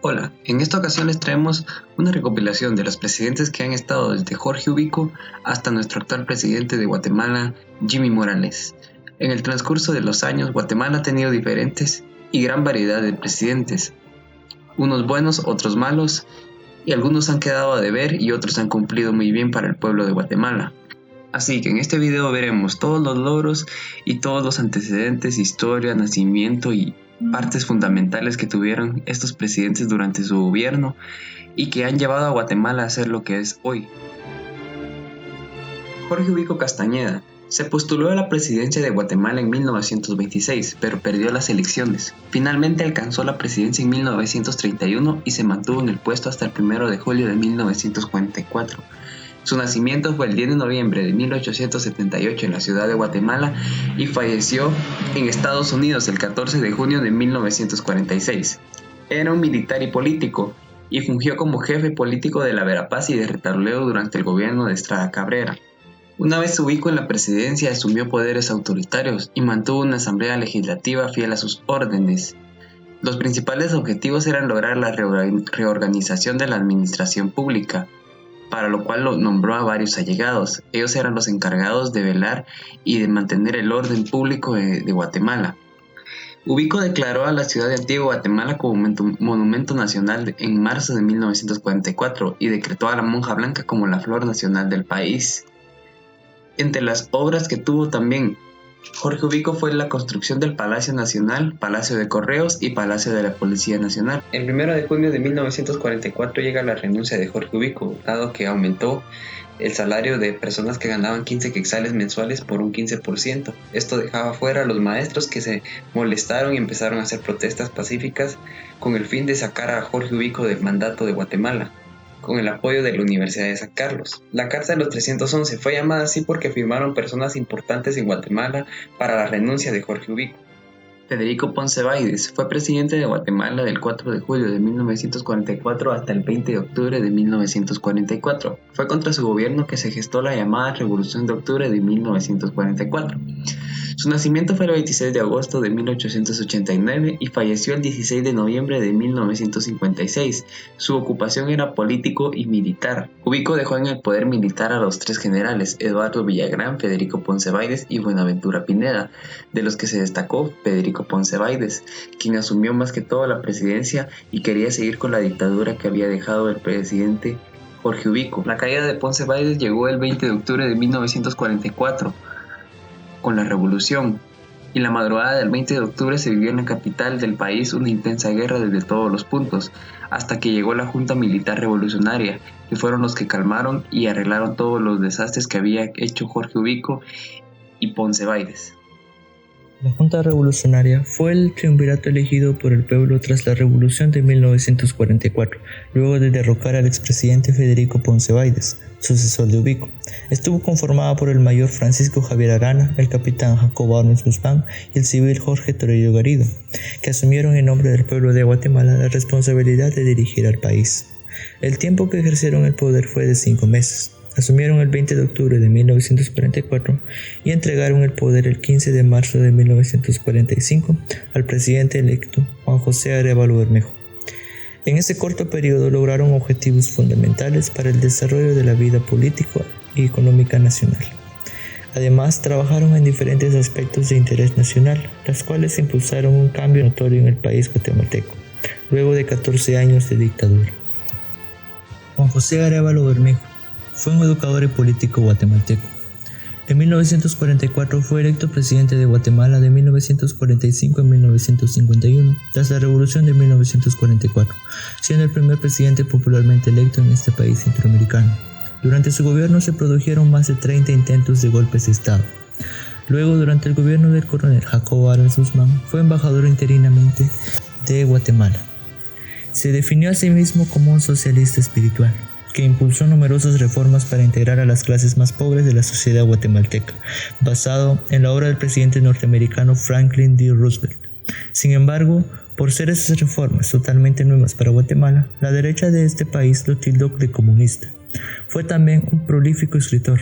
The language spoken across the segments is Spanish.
Hola, en esta ocasión les traemos una recopilación de los presidentes que han estado desde Jorge Ubico hasta nuestro actual presidente de Guatemala, Jimmy Morales. En el transcurso de los años, Guatemala ha tenido diferentes y gran variedad de presidentes, unos buenos, otros malos, y algunos han quedado a deber y otros han cumplido muy bien para el pueblo de Guatemala. Así que en este video veremos todos los logros y todos los antecedentes, historia, nacimiento y partes fundamentales que tuvieron estos presidentes durante su gobierno y que han llevado a Guatemala a ser lo que es hoy. Jorge Ubico Castañeda se postuló a la presidencia de Guatemala en 1926, pero perdió las elecciones. Finalmente alcanzó la presidencia en 1931 y se mantuvo en el puesto hasta el 1 de julio de 1944. Su nacimiento fue el 10 de noviembre de 1878 en la ciudad de Guatemala y falleció en Estados Unidos el 14 de junio de 1946. Era un militar y político y fungió como jefe político de la Verapaz y de Retaluleu durante el gobierno de Estrada Cabrera. Una vez Ubico en la presidencia asumió poderes autoritarios y mantuvo una asamblea legislativa fiel a sus órdenes. Los principales objetivos eran lograr la reorganización de la administración pública, para lo cual lo nombró a varios allegados. Ellos eran los encargados de velar y de mantener el orden público de Guatemala. Ubico declaró a la ciudad de Antigua Guatemala como monumento nacional en marzo de 1944 y decretó a la Monja Blanca como la flor nacional del país. Entre las obras que tuvo también Jorge Ubico fue la construcción del Palacio Nacional, Palacio de Correos y Palacio de la Policía Nacional. El 1 de junio de 1944 llega la renuncia de Jorge Ubico, dado que aumentó el salario de personas que ganaban 15 quetzales mensuales por un 15%. Esto dejaba fuera a los maestros, que se molestaron y empezaron a hacer protestas pacíficas con el fin de sacar a Jorge Ubico del mandato de Guatemala, con el apoyo de la Universidad de San Carlos. La Carta de los 311 fue llamada así porque firmaron personas importantes en Guatemala para la renuncia de Jorge Ubico. Federico Ponce Báidez fue presidente de Guatemala del 4 de julio de 1944 hasta el 20 de octubre de 1944. Fue contra su gobierno que se gestó la llamada Revolución de Octubre de 1944. Su nacimiento fue el 26 de agosto de 1889 y falleció el 16 de noviembre de 1956. Su ocupación era político y militar. Ubico dejó en el poder militar a los tres generales, Eduardo Villagrán, Federico Ponce Báidez y Buenaventura Pineda, de los que se destacó Federico Ponce Báidez, quien asumió más que todo la presidencia y quería seguir con la dictadura que había dejado el presidente Jorge Ubico. La caída de Ponce Báidez llegó el 20 de octubre de 1944. Con la revolución, y la madrugada del 20 de octubre se vivió en la capital del país una intensa guerra desde todos los puntos, hasta que llegó la Junta Militar Revolucionaria, que fueron los que calmaron y arreglaron todos los desastres que había hecho Jorge Ubico y Ponce Báidez. La Junta Revolucionaria fue el triunvirato elegido por el pueblo tras la Revolución de 1944, luego de derrocar al expresidente Federico Ponce Báidez, sucesor de Ubico. Estuvo conformada por el mayor Francisco Javier Arana, el capitán Jacobo Arnold Guzmán y el civil Jorge Toribio Garrido, que asumieron en nombre del pueblo de Guatemala la responsabilidad de dirigir al país. El tiempo que ejercieron el poder fue de 5 meses. Asumieron el 20 de octubre de 1944 y entregaron el poder el 15 de marzo de 1945 al presidente electo Juan José Arévalo Bermejo. En ese corto periodo lograron objetivos fundamentales para el desarrollo de la vida política y económica nacional. Además, trabajaron en diferentes aspectos de interés nacional, las cuales impulsaron un cambio notorio en el país guatemalteco, luego de 14 años de dictadura. Juan José Arévalo Bermejo fue un educador y político guatemalteco. En 1944 fue electo presidente de Guatemala de 1945 a 1951, tras la Revolución de 1944, siendo el primer presidente popularmente electo en este país centroamericano. Durante su gobierno se produjeron más de 30 intentos de golpes de Estado. Luego, durante el gobierno del coronel Jacobo Arnold Guzmán, fue embajador interinamente de Guatemala. Se definió a sí mismo como un socialista espiritual, que impulsó numerosas reformas para integrar a las clases más pobres de la sociedad guatemalteca, basado en la obra del presidente norteamericano Franklin D. Roosevelt. Sin embargo, por ser esas reformas totalmente nuevas para Guatemala, la derecha de este país lo tildó de comunista. Fue también un prolífico escritor,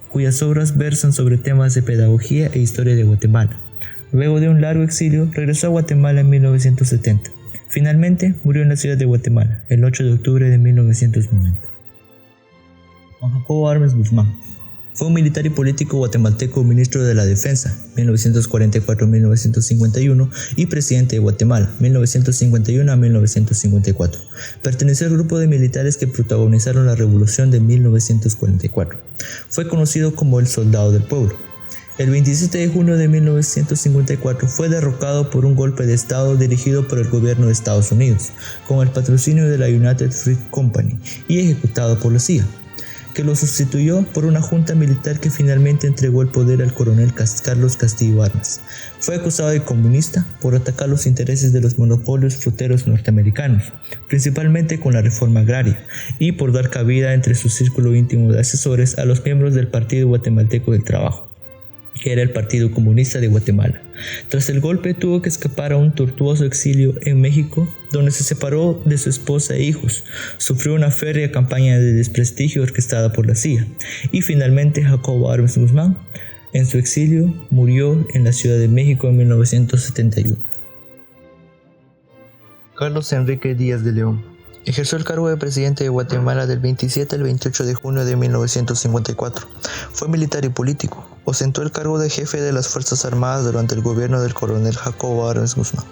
cuyas obras versan sobre temas de pedagogía e historia de Guatemala. Luego de un largo exilio, regresó a Guatemala en 1970. Finalmente murió en la ciudad de Guatemala el 8 de octubre de 1990. Juan Jacobo Arbenz Guzmán fue un militar y político guatemalteco, ministro de la Defensa, 1944-1951, y presidente de Guatemala, 1951 a 1954. Perteneció al grupo de militares que protagonizaron la revolución de 1944. Fue conocido como el Soldado del Pueblo. El 27 de junio de 1954 fue derrocado por un golpe de Estado dirigido por el gobierno de Estados Unidos, con el patrocinio de la United Fruit Company, y ejecutado por la CIA, que lo sustituyó por una junta militar que finalmente entregó el poder al coronel Carlos Castillo Armas. Fue acusado de comunista por atacar los intereses de los monopolios fruteros norteamericanos, principalmente con la reforma agraria, y por dar cabida entre su círculo íntimo de asesores a los miembros del Partido Guatemalteco del Trabajo, que era el Partido Comunista de Guatemala. Tras el golpe tuvo que escapar a un tortuoso exilio en México, donde se separó de su esposa e hijos, sufrió una férrea campaña de desprestigio orquestada por la CIA, y finalmente Jacobo Arbenz Guzmán, en su exilio, murió en la Ciudad de México en 1971. Carlos Enrique Díaz de León ejerció el cargo de presidente de Guatemala del 27 al 28 de junio de 1954. Fue militar y político. Ostentó el cargo de jefe de las Fuerzas Armadas durante el gobierno del coronel Jacobo Arbenz Guzmán.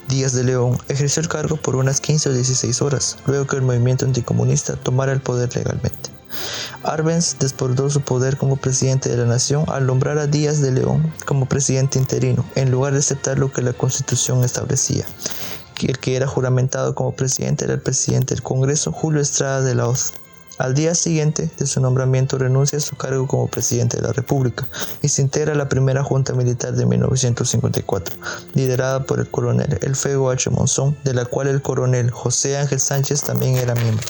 Díaz de León ejerció el cargo por unas 15 o 16 horas, luego que el movimiento anticomunista tomara el poder legalmente. Arbenz desbordó su poder como presidente de la nación al nombrar a Díaz de León como presidente interino, en lugar de aceptar lo que la Constitución establecía. El que era juramentado como presidente era el presidente del Congreso, Julio Estrada de la Hoz. Al día siguiente de su nombramiento renuncia a su cargo como presidente de la República y se integra a la primera Junta Militar de 1954, liderada por el coronel Elfego H. Monzón, de la cual el coronel José Ángel Sánchez también era miembro.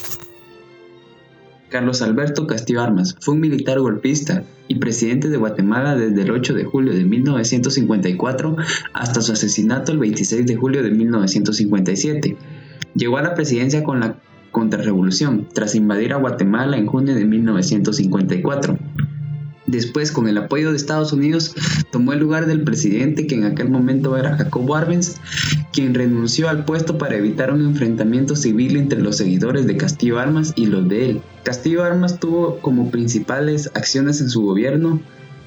Carlos Alberto Castillo Armas fue un militar golpista y presidente de Guatemala desde el 8 de julio de 1954 hasta su asesinato el 26 de julio de 1957. Llegó a la presidencia con la contrarrevolución, tras invadir a Guatemala en junio de 1954. Después, con el apoyo de Estados Unidos, tomó el lugar del presidente que en aquel momento era Jacobo Arbenz, quien renunció al puesto para evitar un enfrentamiento civil entre los seguidores de Castillo Armas y los de él. Castillo Armas tuvo como principales acciones en su gobierno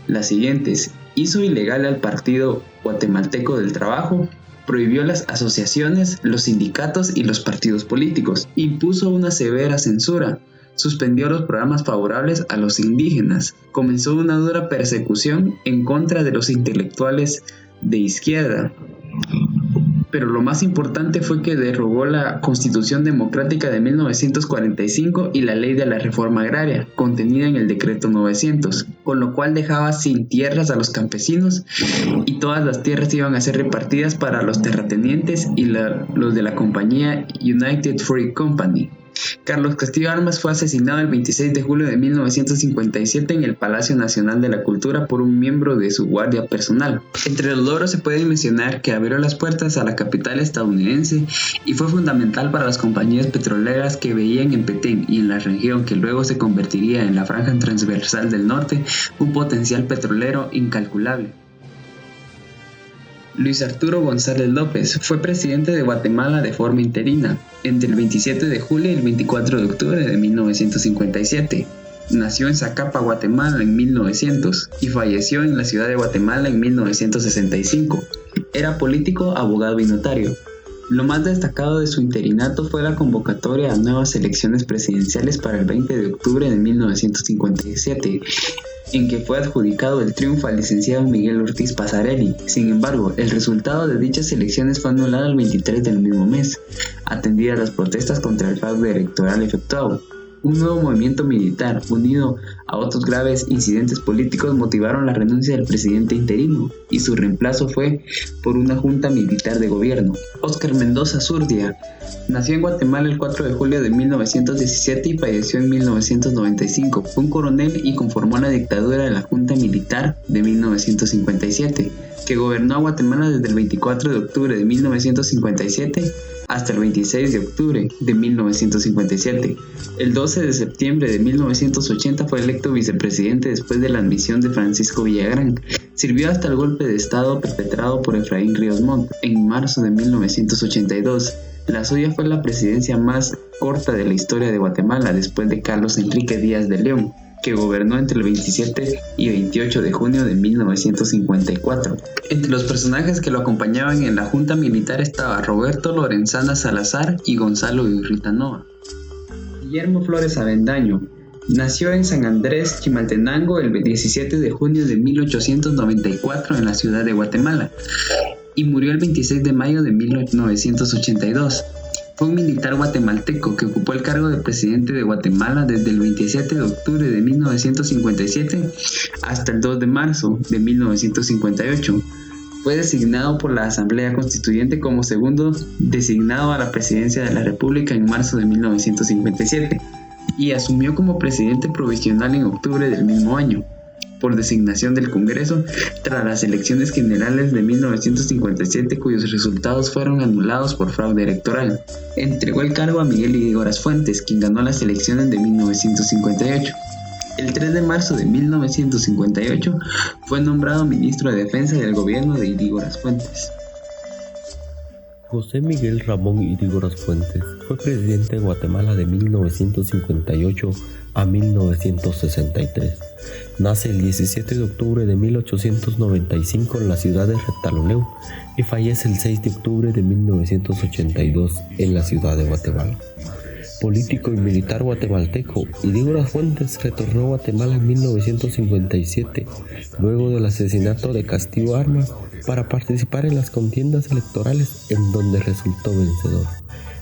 las siguientes: hizo ilegal al Partido Guatemalteco del Trabajo, prohibió las asociaciones, los sindicatos y los partidos políticos, impuso una severa censura, suspendió los programas favorables a los indígenas, comenzó una dura persecución en contra de los intelectuales de izquierda. Pero lo más importante fue que derogó la Constitución Democrática de 1945 y la Ley de la Reforma Agraria, contenida en el Decreto 900, con lo cual dejaba sin tierras a los campesinos y todas las tierras iban a ser repartidas para los terratenientes y los de la compañía United Fruit Company. Carlos Castillo Armas fue asesinado el 26 de julio de 1957 en el Palacio Nacional de la Cultura por un miembro de su guardia personal. Entre los logros se puede mencionar que abrió las puertas a la capital estadounidense y fue fundamental para las compañías petroleras que veían en Petén y en la región que luego se convertiría en la franja transversal del norte un potencial petrolero incalculable. Luis Arturo González López fue presidente de Guatemala de forma interina entre el 27 de julio y el 24 de octubre de 1957. Nació en Zacapa, Guatemala en 1900 y falleció en la ciudad de Guatemala en 1965. Era político, abogado y notario. Lo más destacado de su interinato fue la convocatoria a nuevas elecciones presidenciales para el 20 de octubre de 1957, en que fue adjudicado el triunfo al licenciado Miguel Ortiz Pasarelli. Sin embargo, el resultado de dichas elecciones fue anulado el 23 del mismo mes, atendidas las protestas contra el fraude electoral efectuado. Un nuevo movimiento militar, unido a otros graves incidentes políticos, motivaron la renuncia del presidente interino, y su reemplazo fue por una junta militar de gobierno. Óscar Mendoza Zurdia nació en Guatemala el 4 de julio de 1917 y falleció en 1995. Fue un coronel y conformó la dictadura de la Junta Militar de 1957, que gobernó a Guatemala desde el 24 de octubre de 1957 hasta el 26 de octubre de 1957. El 12 de septiembre de 1980 fue electo vicepresidente después de la admisión de Francisco Villagrán. Sirvió hasta el golpe de Estado perpetrado por Efraín Ríos Montt en marzo de 1982. La suya fue la presidencia más corta de la historia de Guatemala después de Carlos Enrique Díaz de León, que gobernó entre el 27 y 28 de junio de 1954. Entre los personajes que lo acompañaban en la junta militar estaba Roberto Lorenzana Salazar y Gonzalo Urritanova. Guillermo Flores Avendaño nació en San Andrés, Chimaltenango, el 17 de junio de 1894 en la ciudad de Guatemala y murió el 26 de mayo de 1982. Fue un militar guatemalteco que ocupó el cargo de presidente de Guatemala desde el 27 de octubre de 1957 hasta el 2 de marzo de 1958. Fue designado por la Asamblea Constituyente como segundo designado a la presidencia de la República en marzo de 1957 y asumió como presidente provisional en octubre del mismo año, por designación del Congreso, tras las elecciones generales de 1957 cuyos resultados fueron anulados por fraude electoral. Entregó el cargo a Miguel Ydígoras Fuentes, quien ganó las elecciones de 1958. El 3 de marzo de 1958 fue nombrado ministro de Defensa del gobierno de Ydígoras Fuentes. José Miguel Ramón Ydígoras Fuentes fue presidente de Guatemala de 1958 a 1963. Nace el 17 de octubre de 1895 en la ciudad de Retaloneu y fallece el 6 de octubre de 1982 en la ciudad de Guatemala. Político y militar guatemalteco, Ydígoras Fuentes retornó a Guatemala en 1957, luego del asesinato de Castillo Armas, para participar en las contiendas electorales en donde resultó vencedor.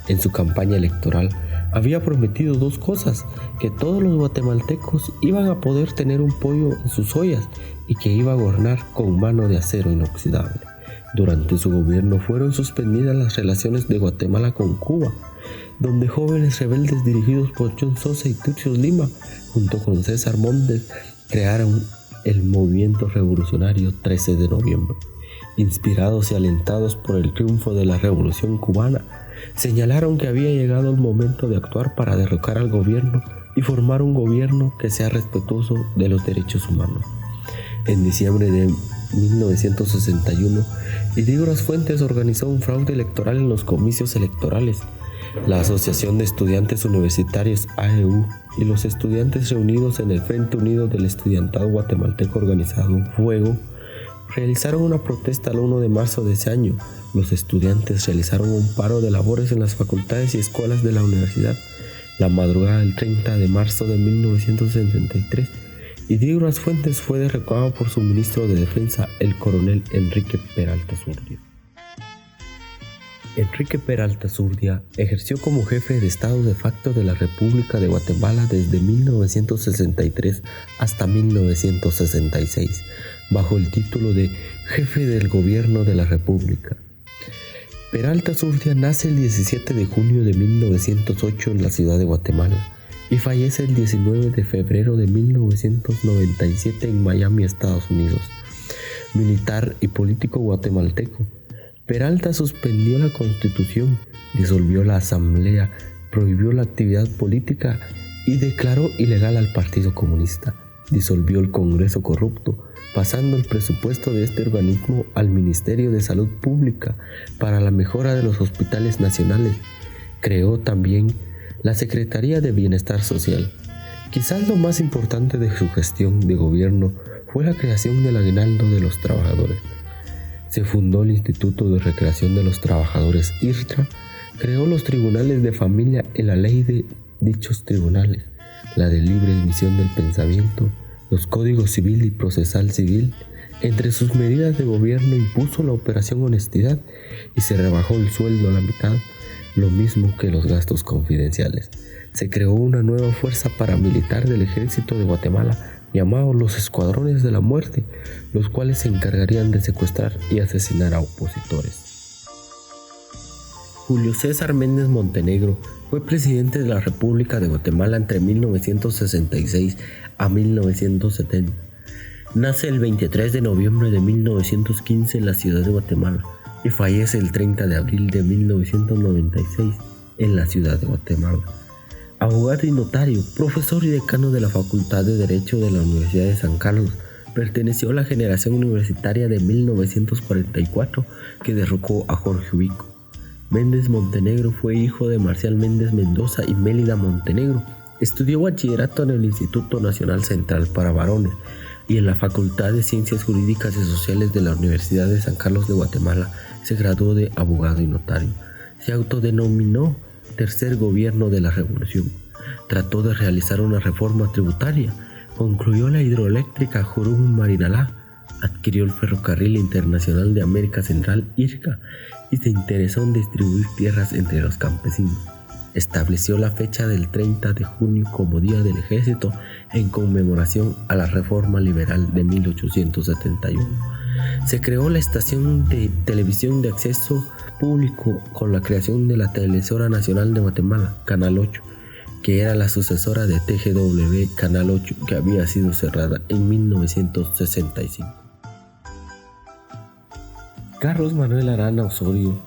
En su campaña electoral había prometido dos cosas: que todos los guatemaltecos iban a poder tener un pollo en sus ollas y que iba a gobernar con mano de acero inoxidable. Durante su gobierno fueron suspendidas las relaciones de Guatemala con Cuba, donde jóvenes rebeldes dirigidos por John Sosa y Turcios Lima, junto con César Montes, crearon el movimiento revolucionario 13 de noviembre. Inspirados y alentados por el triunfo de la Revolución Cubana, señalaron que había llegado el momento de actuar para derrocar al gobierno y formar un gobierno que sea respetuoso de los derechos humanos. En diciembre de 1961, Ydígoras Fuentes organizó un fraude electoral en los comicios electorales. La Asociación de Estudiantes Universitarios AEU y los estudiantes reunidos en el Frente Unido del Estudiantado Guatemalteco organizado Fuego realizaron una protesta el 1 de marzo de ese año. Los estudiantes realizaron un paro de labores en las facultades y escuelas de la universidad. La madrugada del 30 de marzo de 1963, Ydígoras Fuentes fue derrocado por su ministro de Defensa, el coronel Enrique Peralta Zurdia. Enrique Peralta Zurdia ejerció como jefe de Estado de facto de la República de Guatemala desde 1963 hasta 1966, bajo el título de Jefe del Gobierno de la República. Peralta Zurdia nace el 17 de junio de 1908 en la ciudad de Guatemala y fallece el 19 de febrero de 1997 en Miami, Estados Unidos. Militar y político guatemalteco, Peralta suspendió la Constitución, disolvió la Asamblea, prohibió la actividad política y declaró ilegal al Partido Comunista. Disolvió el Congreso corrupto, pasando el presupuesto de este organismo al Ministerio de Salud Pública para la mejora de los hospitales nacionales. Creó también la Secretaría de Bienestar Social. Quizás lo más importante de su gestión de gobierno fue la creación del aguinaldo de los trabajadores. Se fundó el Instituto de Recreación de los Trabajadores IRTRA, creó los tribunales de familia y la ley de dichos tribunales, la de libre emisión del pensamiento, los códigos civil y procesal civil. Entre sus medidas de gobierno impuso la Operación Honestidad y se rebajó el sueldo a la mitad, lo mismo que los gastos confidenciales. Se creó una nueva fuerza paramilitar del Ejército de Guatemala, llamados los Escuadrones de la Muerte, los cuales se encargarían de secuestrar y asesinar a opositores. Julio César Méndez Montenegro fue presidente de la República de Guatemala entre 1966 a 1970. Nace el 23 de noviembre de 1915 en la ciudad de Guatemala y fallece el 30 de abril de 1996 en la ciudad de Guatemala. Abogado y notario, profesor y decano de la Facultad de Derecho de la Universidad de San Carlos, perteneció a la generación universitaria de 1944 que derrocó a Jorge Ubico. Méndez Montenegro fue hijo de Marcial Méndez Mendoza y Mélida Montenegro. Estudió bachillerato en el Instituto Nacional Central para Varones y en la Facultad de Ciencias Jurídicas y Sociales de la Universidad de San Carlos de Guatemala. Se graduó de abogado y notario. Se autodenominó Tercer Gobierno de la Revolución. Trató de realizar una reforma tributaria. Concluyó la hidroeléctrica Jurujú-Marinalá. Adquirió el Ferrocarril Internacional de América Central, IRCA, y se interesó en distribuir tierras entre los campesinos. Estableció la fecha del 30 de junio como Día del Ejército en conmemoración a la Reforma Liberal de 1871. Se creó la estación de televisión de acceso público con la creación de la Televisora Nacional de Guatemala, Canal 8, que era la sucesora de TGW Canal 8, que había sido cerrada en 1965. Carlos Manuel Arana Osorio,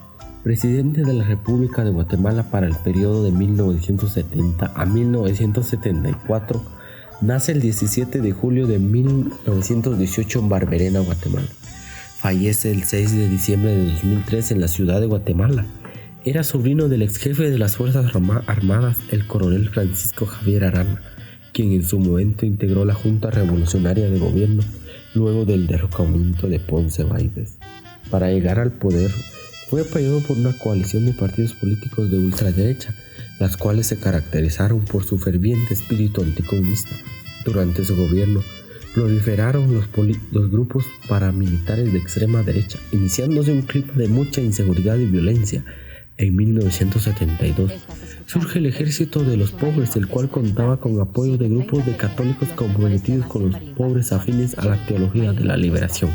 presidente de la República de Guatemala para el periodo de 1970 a 1974, nace el 17 de julio de 1918 en Barberena, Guatemala. Fallece el 6 de diciembre de 2003 en la ciudad de Guatemala. Era sobrino del ex jefe de las Fuerzas Armadas, el coronel Francisco Javier Arana, quien en su momento integró la Junta Revolucionaria de Gobierno luego del derrocamiento de Ponce Báidez. Para llegar al poder, fue apoyado por una coalición de partidos políticos de ultraderecha, las cuales se caracterizaron por su ferviente espíritu anticomunista. Durante su gobierno, proliferaron los grupos paramilitares de extrema derecha, iniciándose un clima de mucha inseguridad y violencia. En 1972 surge el Ejército de los Pobres, el cual contaba con apoyo de grupos de católicos comprometidos con los pobres afines a la teología de la liberación.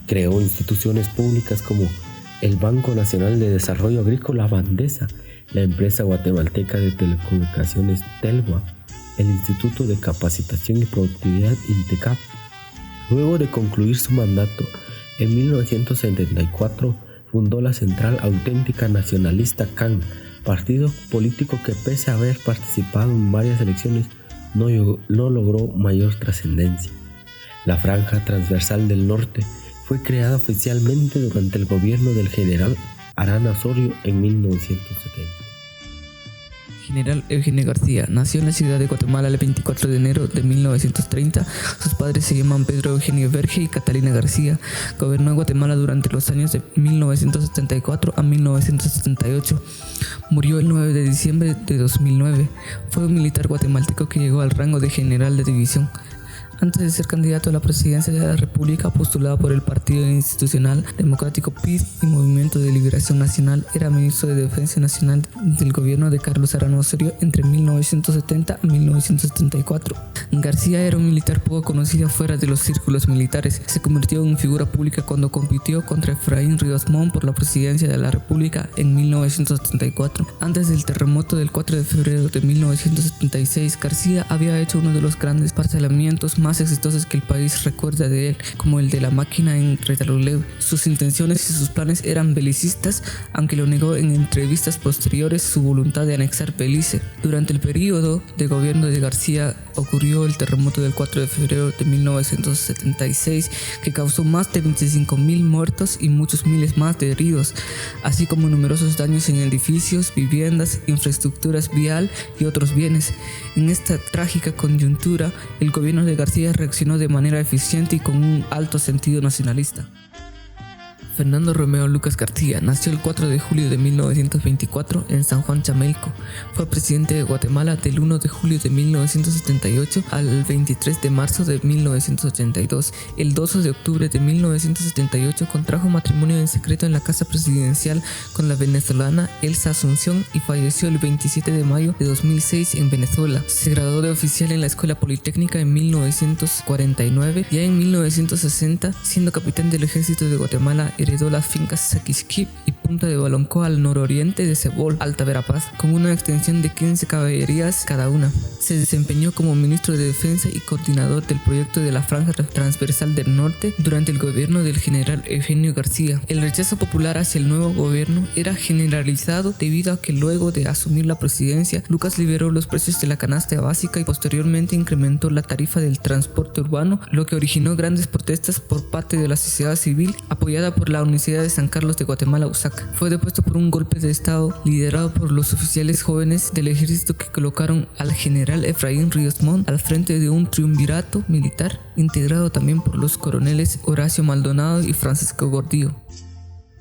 Creó instituciones públicas como el Banco Nacional de Desarrollo Agrícola Bandesa, la empresa guatemalteca de telecomunicaciones Telgua, el Instituto de Capacitación y Productividad INTECAP. Luego de concluir su mandato, en 1974 fundó la Central Auténtica Nacionalista CAN, partido político que pese a haber participado en varias elecciones no logró mayor trascendencia. La Franja Transversal del Norte fue creada oficialmente durante el gobierno del general Arana Osorio en 1970. General Eugenio García nació en la ciudad de Guatemala el 24 de enero de 1930. Sus padres se llaman Pedro Eugenio Verge y Catalina García. Gobernó Guatemala durante los años de 1974 a 1978. Murió el 9 de diciembre de 2009. Fue un militar guatemalteco que llegó al rango de general de división. Antes de ser candidato a la presidencia de la República, postulado por el Partido Institucional Democrático PID y Movimiento de Liberación Nacional, era ministro de Defensa Nacional del gobierno de Carlos Arana Osorio entre 1970 y 1974. García era un militar poco conocido fuera de los círculos militares. Se convirtió en figura pública cuando compitió contra Efraín Ríos Montt por la presidencia de la República en 1974. Antes del terremoto del 4 de febrero de 1976, García había hecho uno de los grandes parcelamientos más exitosos que el país recuerda de él, como el de la máquina en Retaluleu. Sus intenciones y sus planes eran belicistas, aunque lo negó en entrevistas posteriores su voluntad de anexar Belice. Durante el periodo de gobierno de García ocurrió el terremoto del 4 de febrero de 1976, que causó más de 25.000 muertos y muchos miles más de heridos, así como numerosos daños en edificios, viviendas, infraestructuras vial y otros bienes. En esta trágica coyuntura, el gobierno de García reaccionó de manera eficiente y con un alto sentido nacionalista. Fernando Romeo Lucas García nació el 4 de julio de 1924 en San Juan Chamelco. Fue presidente de Guatemala del 1 de julio de 1978 al 23 de marzo de 1982. El 12 de octubre de 1978 contrajo matrimonio en secreto en la casa presidencial con la venezolana Elsa Asunción y falleció el 27 de mayo de 2006 en Venezuela. Se graduó de oficial en la Escuela Politécnica en 1949. Ya en 1960, siendo capitán del Ejército de Guatemala, heredó las fincas Saquisquip y Punta de Balonco al nororiente de Cebol, Alta Verapaz, con una extensión de 15 caballerías cada una. Se desempeñó como ministro de Defensa y coordinador del proyecto de la Franja Transversal del Norte durante el gobierno del general Eugenio García. El rechazo popular hacia el nuevo gobierno era generalizado debido a que luego de asumir la presidencia, Lucas liberó los precios de la canasta básica y posteriormente incrementó la tarifa del transporte urbano, lo que originó grandes protestas por parte de la sociedad civil apoyada por la Universidad de San Carlos de Guatemala, USAC. Fue depuesto por un golpe de estado liderado por los oficiales jóvenes del ejército que colocaron al general Efraín Ríos Montt al frente de un triunvirato militar integrado también por los coroneles Horacio Maldonado y Francisco Gordillo.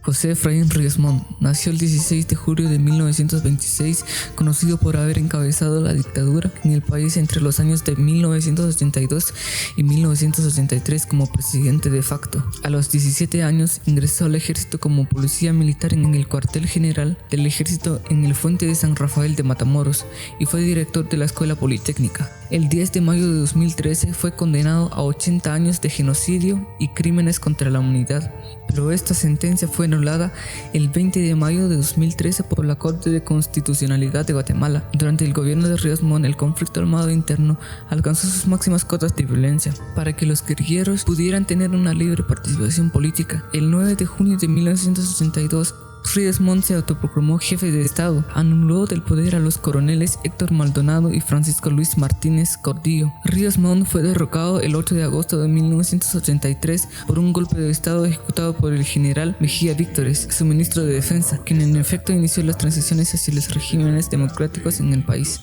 José Efraín Ríos Montt nació el 16 de julio de 1926, conocido por haber encabezado la dictadura en el país entre los años de 1982 y 1983 como presidente de facto. A los 17 años ingresó al ejército como policía militar en el cuartel general del ejército en el Fuente de San Rafael de Matamoros y fue director de la Escuela Politécnica. El 10 de mayo de 2013 fue condenado a 80 años de genocidio y crímenes contra la humanidad, pero esta sentencia fue anulada el 20 de mayo de 2013 por la Corte de Constitucionalidad de Guatemala. Durante el gobierno de Ríos Montt, el conflicto armado interno alcanzó sus máximas cotas de violencia para que los guerrilleros pudieran tener una libre participación política. El 9 de junio de 1982, Ríos Montt se autoproclamó jefe de Estado, anuló del poder a los coroneles Héctor Maldonado y Francisco Luis Martínez Gordillo. Ríos Montt fue derrocado el 8 de agosto de 1983 por un golpe de Estado ejecutado por el general Mejía Víctores, su ministro de Defensa, quien en efecto inició las transiciones hacia los regímenes democráticos en el país.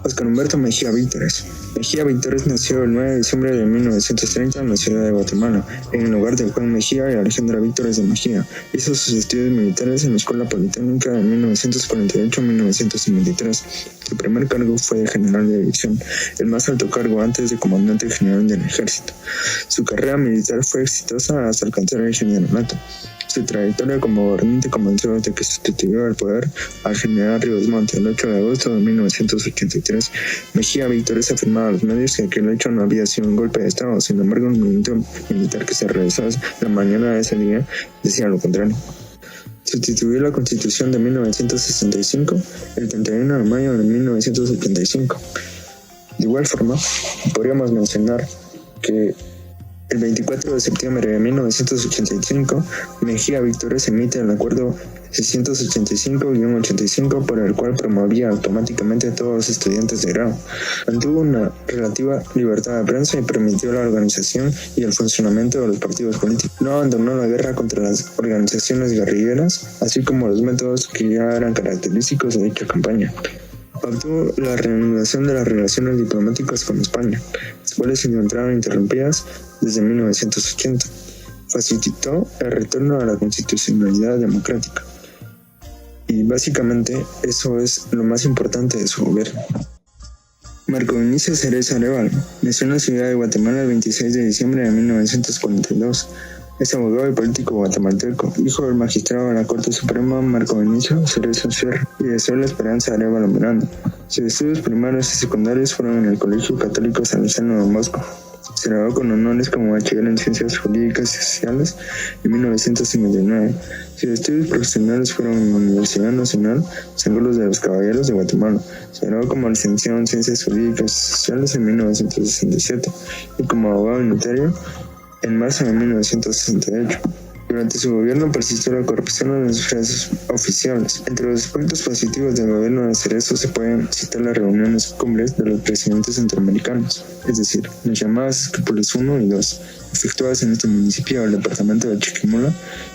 Óscar Humberto Mejía Víctores. Mejía Víctores nació el 9 de diciembre de 1930 en la ciudad de Guatemala, en el hogar de Juan Mejía y Alejandra Víctores de Mejía. Hizo sus estudios militares en la Escuela Politécnica de 1948 a 1953. Su primer cargo fue de general de división, el más alto cargo antes de comandante general del ejército. Su carrera militar fue exitosa hasta alcanzar el generalato. Su trayectoria como gobernante comenzó desde que sustituyó al poder al general Ríos Montt el 8 de agosto de 1983. Mejía Víctores afirmaba a los medios que aquel hecho no había sido un golpe de Estado. Sin embargo, el movimiento militar que se realizó la mañana de ese día decía lo contrario. Sustituyó la Constitución de 1965 el 31 de mayo de 1975. De igual forma, podríamos mencionar que el 24 de septiembre de 1985, Mejía Víctores emite el acuerdo 685-85 por el cual promovía automáticamente a todos los estudiantes de grado. Mantuvo una relativa libertad de prensa y permitió la organización y el funcionamiento de los partidos políticos. No abandonó la guerra contra las organizaciones guerrilleras, así como los métodos que ya eran característicos de dicha campaña. Obtuvo la reanudación de las relaciones diplomáticas con España, las cuales se encontraron interrumpidas desde 1980. Facilitó el retorno a la constitucionalidad democrática. Y básicamente eso es lo más importante de su gobierno. Marco Vinicio Cereza Arévalo nació en la ciudad de Guatemala el 26 de diciembre de 1942. Es abogado y político guatemalteco, hijo del magistrado de la Corte Suprema Marco Vinicio Cereza Sierra y de Sol Esperanza Arévalo Miranda. Sus estudios primarios y secundarios fueron en el Colegio Católico Salesiano Don Bosco. Se graduó con honores como bachiller en Ciencias Jurídicas y Sociales en 1959. Sus estudios profesionales fueron en la Universidad Nacional San Carlos de los Caballeros de Guatemala. Se graduó como licenciado en Ciencias Jurídicas y Sociales en 1967 y como abogado notario en marzo de 1968. Durante su gobierno persistió la corrupción en las esferas oficiales. Entre los aspectos positivos del gobierno de Cerezo se pueden citar las reuniones cumbres de los presidentes centroamericanos, es decir, las llamadas Escúpulas 1 y 2, efectuadas en este municipio del departamento de Chiquimula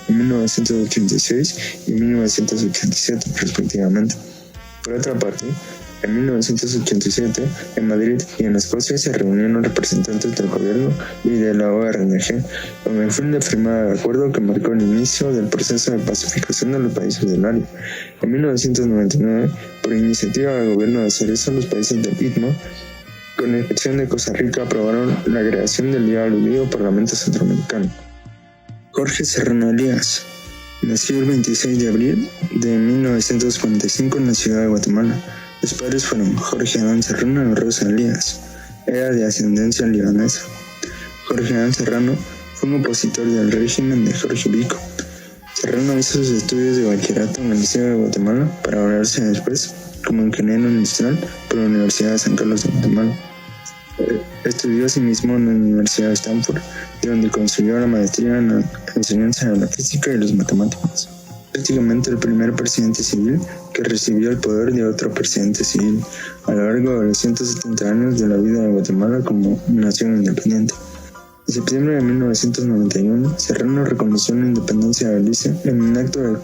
en 1986 y 1987 respectivamente. Por otra parte, en 1987, en Madrid y en Escocia se reunieron representantes del gobierno y de la ORNG con el fin de firmar el acuerdo que marcó el inicio del proceso de pacificación de los países del área. En 1999, por iniciativa del gobierno de Cerezo, los países del Istmo, con excepción de Costa Rica, aprobaron la creación del ya aludido Parlamento Centroamericano. Jorge Serrano Elías nació el 26 de abril de 1945 en la ciudad de Guatemala. Los padres fueron Jorge Adán Serrano y Rosa Elías. Era de ascendencia libanesa. Jorge Adán Serrano fue un opositor del régimen de Jorge Vico. Serrano hizo sus estudios de bachillerato en el Liceo de Guatemala para valerse después como ingeniero industrial por la Universidad de San Carlos de Guatemala. Estudió asimismo en la Universidad de Stanford, donde consiguió la maestría en la enseñanza de la física y las matemáticas. Prácticamente el primer presidente civil que recibió el poder de otro presidente civil a lo largo de los 170 años de la vida de Guatemala como nación independiente. En septiembre de 1991, Serrano reconoció la independencia de Belice en un acto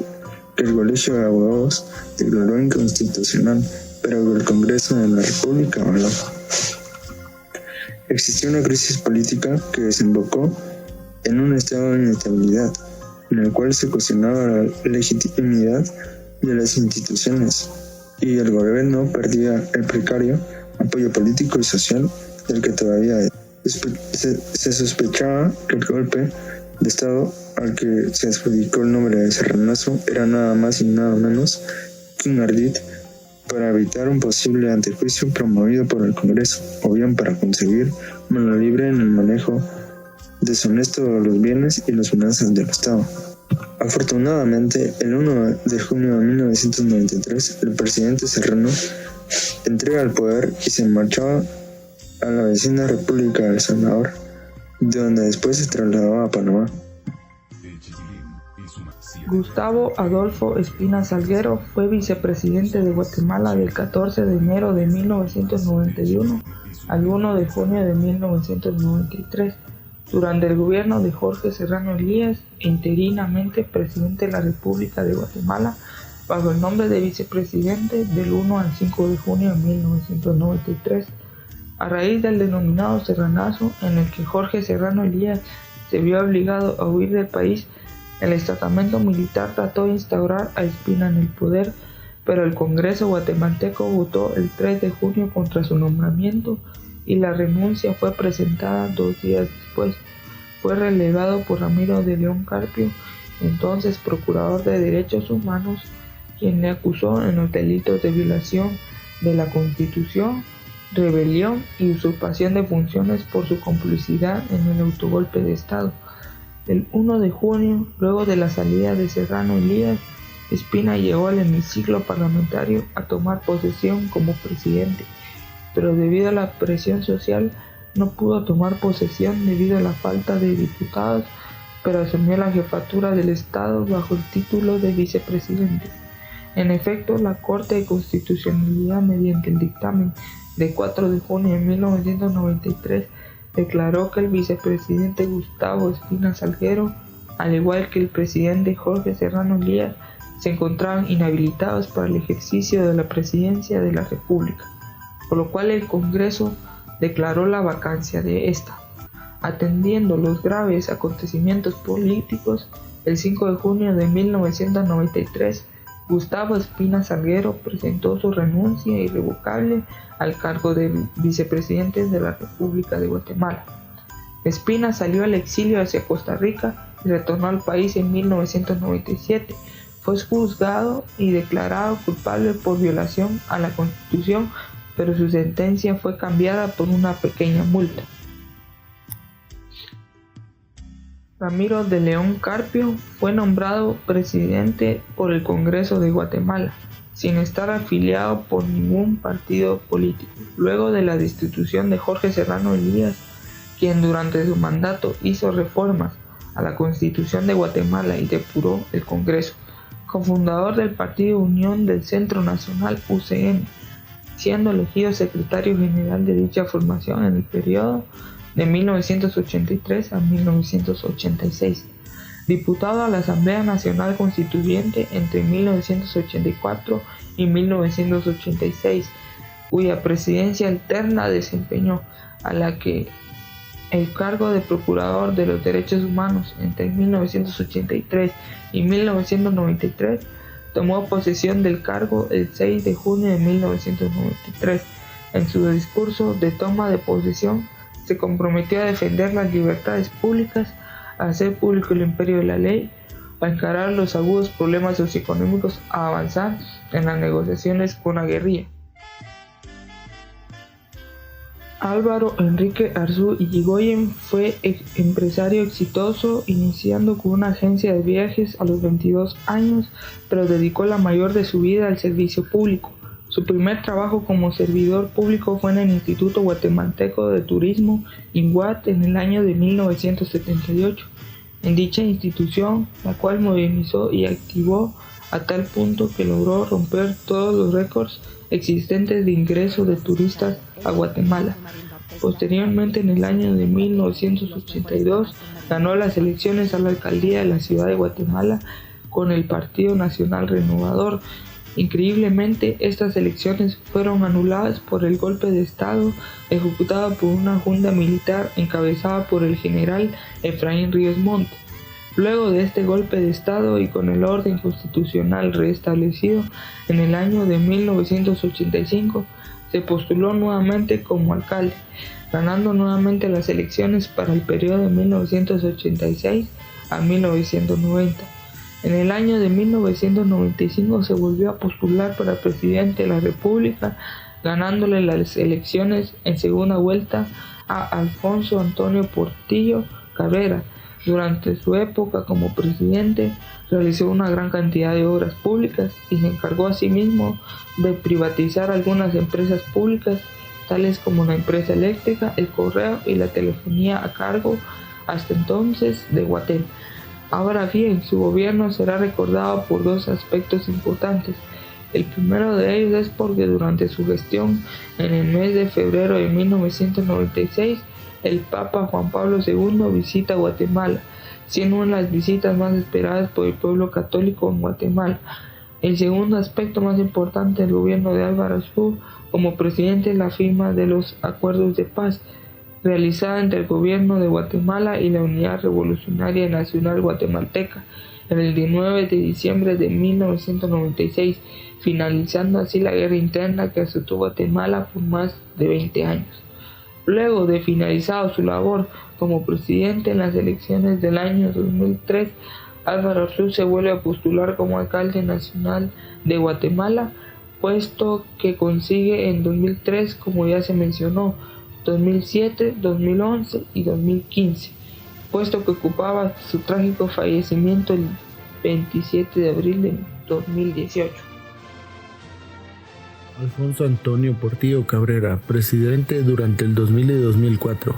que el Colegio de Abogados declaró inconstitucional, pero que el Congreso de la República avaló. Existió una crisis política que desembocó en un estado de inestabilidad, en el cual se cuestionaba la legitimidad de las instituciones y el gobierno perdía el precario apoyo político y social del que todavía hay. Se sospechaba que el golpe de Estado al que se adjudicó el nombre de Serranazo era nada más y nada menos que un ardid para evitar un posible antejuicio promovido por el Congreso, o bien para conseguir mano libre en el manejo deshonesto de los bienes y las finanzas del Estado. Afortunadamente, el 1 de junio de 1993, el presidente Serrano entrega el poder y se marchaba a la vecina República de El Salvador, donde después se trasladó a Panamá. Gustavo Adolfo Espina Salguero fue vicepresidente de Guatemala del 14 de enero de 1991 al 1 de junio de 1993, durante el gobierno de Jorge Serrano Elías, e interinamente presidente de la República de Guatemala, bajo el nombre de vicepresidente del 1 al 5 de junio de 1993, a raíz del denominado Serranazo, en el que Jorge Serrano Elías se vio obligado a huir del país. El estamento militar trató de instaurar a Espina en el poder, pero el Congreso guatemalteco votó el 3 de junio contra su nombramiento y la renuncia fue presentada 2 días después. Fue relegado por Ramiro de León Carpio, entonces procurador de derechos humanos, quien le acusó en los delitos de violación de la Constitución, rebelión y usurpación de funciones por su complicidad en el autogolpe de Estado. El 1 de junio, luego de la salida de Serrano Elías, Espina llegó al hemiciclo parlamentario a tomar posesión como presidente, pero debido a la presión social no pudo tomar posesión debido a la falta de diputados, pero asumió la jefatura del Estado bajo el título de vicepresidente. En efecto, la Corte de Constitucionalidad, mediante el dictamen de 4 de junio de 1993, declaró que el vicepresidente Gustavo Espina Salguero, al igual que el presidente Jorge Serrano Elías, se encontraban inhabilitados para el ejercicio de la presidencia de la República, por lo cual el Congreso declaró la vacancia de esta. Atendiendo los graves acontecimientos políticos, el 5 de junio de 1993, Gustavo Espina Salguero presentó su renuncia irrevocable al cargo de vicepresidente de la República de Guatemala. Espina salió al exilio hacia Costa Rica y retornó al país en 1997. Fue juzgado y declarado culpable por violación a la Constitución, pero su sentencia fue cambiada por una pequeña multa. Ramiro de León Carpio fue nombrado presidente por el Congreso de Guatemala, sin estar afiliado por ningún partido político, luego de la destitución de Jorge Serrano Elías, quien durante su mandato hizo reformas a la Constitución de Guatemala y depuró el Congreso, cofundador del Partido Unión del Centro Nacional UCN, siendo elegido secretario general de dicha formación en el periodo de 1983 a 1986, diputado a la Asamblea Nacional Constituyente entre 1984 y 1986, cuya presidencia alterna desempeñó, a la que el cargo de Procurador de los Derechos Humanos entre 1983 y 1993, tomó posesión del cargo el 6 de junio de 1993. En su discurso de toma de posesión, se comprometió a defender las libertades públicas, a hacer público el imperio de la ley, a encarar los agudos problemas socioeconómicos, a avanzar en las negociaciones con la guerrilla. Álvaro Enrique Arzú Irigoyen fue empresario exitoso, iniciando con una agencia de viajes a los 22 años, pero dedicó la mayor de su vida al servicio público. Su primer trabajo como servidor público fue en el Instituto Guatemalteco de Turismo, INGUAT, en el año de 1978. En dicha institución, la cual modernizó y activó a tal punto que logró romper todos los récords existentes de ingreso de turistas a Guatemala. Posteriormente, en el año de 1982, ganó las elecciones a la alcaldía de la ciudad de Guatemala con el Partido Nacional Renovador. Increíblemente, estas elecciones fueron anuladas por el golpe de Estado ejecutado por una junta militar encabezada por el general Efraín Ríos Montt. Luego de este golpe de Estado y con el orden constitucional restablecido en el año de 1985, se postuló nuevamente como alcalde, ganando nuevamente las elecciones para el periodo de 1986 a 1990. En el año de 1995 se volvió a postular para presidente de la República, ganándole las elecciones en segunda vuelta a Alfonso Antonio Portillo Cabrera. Durante su época como presidente, realizó una gran cantidad de obras públicas y se encargó asimismo de privatizar algunas empresas públicas, tales como la empresa eléctrica, el correo y la telefonía a cargo hasta entonces de Guatel. Ahora bien, su gobierno será recordado por dos aspectos importantes. El primero de ellos es porque durante su gestión, en el mes de febrero de 1996, el Papa Juan Pablo II visita Guatemala, siendo una de las visitas más esperadas por el pueblo católico en Guatemala. El segundo aspecto más importante del gobierno de Álvaro Schur como presidente es la firma de los acuerdos de paz realizada entre el gobierno de Guatemala y la Unidad Revolucionaria Nacional Guatemalteca en el 19 de diciembre de 1996, finalizando así la guerra interna que azotó Guatemala por más de 20 años. Luego de finalizado su labor como presidente en las elecciones del año 2003, Álvaro Schur se vuelve a postular como alcalde nacional de Guatemala, puesto que consigue en 2003, como ya se mencionó, 2007, 2011 y 2015, puesto que ocupaba su trágico fallecimiento el 27 de abril de 2018. Alfonso Antonio Portillo Cabrera, presidente durante el 2000 y 2004.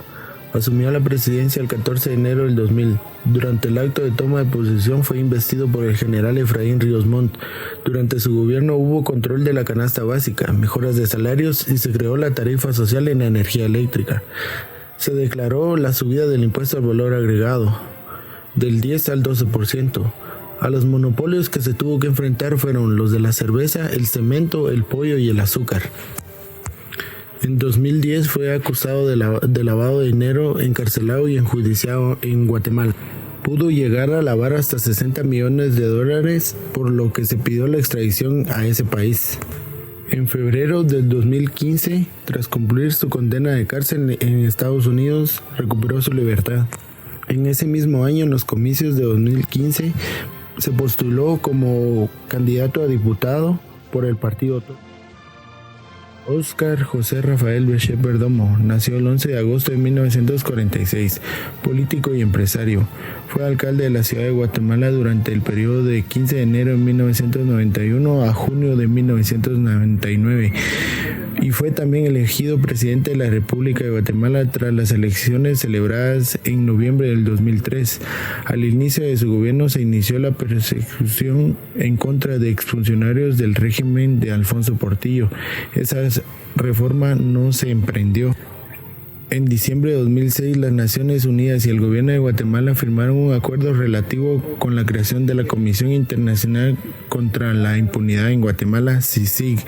Asumió la presidencia el 14 de enero del 2000. Durante el acto de toma de posesión fue investido por el general Efraín Ríos Montt. Durante su gobierno hubo control de la canasta básica, mejoras de salarios y se creó la tarifa social en la energía eléctrica. Se declaró la subida del impuesto al valor agregado, del 10 al 12%. A los monopolios que se tuvo que enfrentar fueron los de la cerveza, el cemento, el pollo y el azúcar. En 2010 fue acusado de lavado de dinero, encarcelado y enjuiciado en Guatemala. Pudo llegar a lavar hasta $60 millones, por lo que se pidió la extradición a ese país. En febrero del 2015, tras cumplir su condena de cárcel en Estados Unidos, recuperó su libertad. En ese mismo año, en los comicios de 2015, se postuló como candidato a diputado por el partido Óscar José Rafael Bechet Perdomo. Nació el 11 de agosto de 1946, político y empresario. Fue alcalde de la ciudad de Guatemala durante el periodo de 15 de enero de 1991 a junio de 1999 y fue también elegido presidente de la República de Guatemala tras las elecciones celebradas en noviembre del 2003. Al inicio de su gobierno se inició la persecución en contra de exfuncionarios del régimen de Alfonso Portillo. Esa reforma no se emprendió. En diciembre de 2006, las Naciones Unidas y el gobierno de Guatemala firmaron un acuerdo relativo con la creación de la Comisión Internacional contra la Impunidad en Guatemala, CICIG.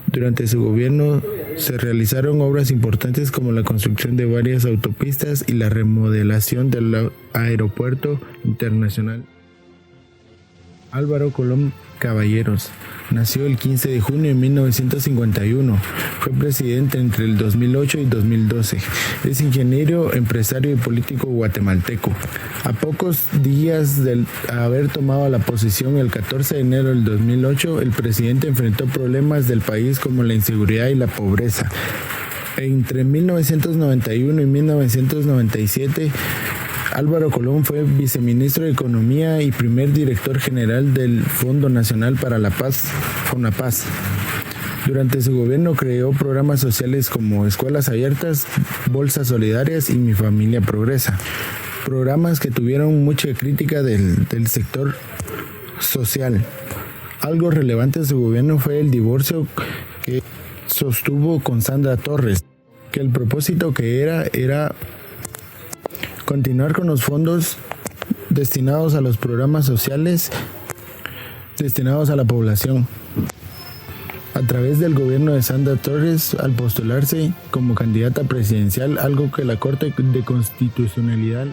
Durante su gobierno se realizaron obras importantes como la construcción de varias autopistas y la remodelación del aeropuerto internacional. Álvaro Colón Caballeros nació el 15 de junio de 1951. Fue presidente entre el 2008 y 2012. Es ingeniero, empresario y político guatemalteco. A pocos días de haber tomado la posesión el 14 de enero del 2008, el presidente enfrentó problemas del país como la inseguridad y la pobreza. Entre 1991 y 1997, Álvaro Colón fue viceministro de Economía y primer director general del Fondo Nacional para la Paz, FONAPAZ. Durante su gobierno creó programas sociales como escuelas abiertas, bolsas solidarias y Mi Familia Progresa. Programas que tuvieron mucha crítica del sector social. Algo relevante de su gobierno fue el divorcio que sostuvo con Sandra Torres, que el propósito que era continuar con los fondos destinados a los programas sociales destinados a la población. A través del gobierno de Sandra Torres, al postularse como candidata presidencial, algo que la Corte de Constitucionalidad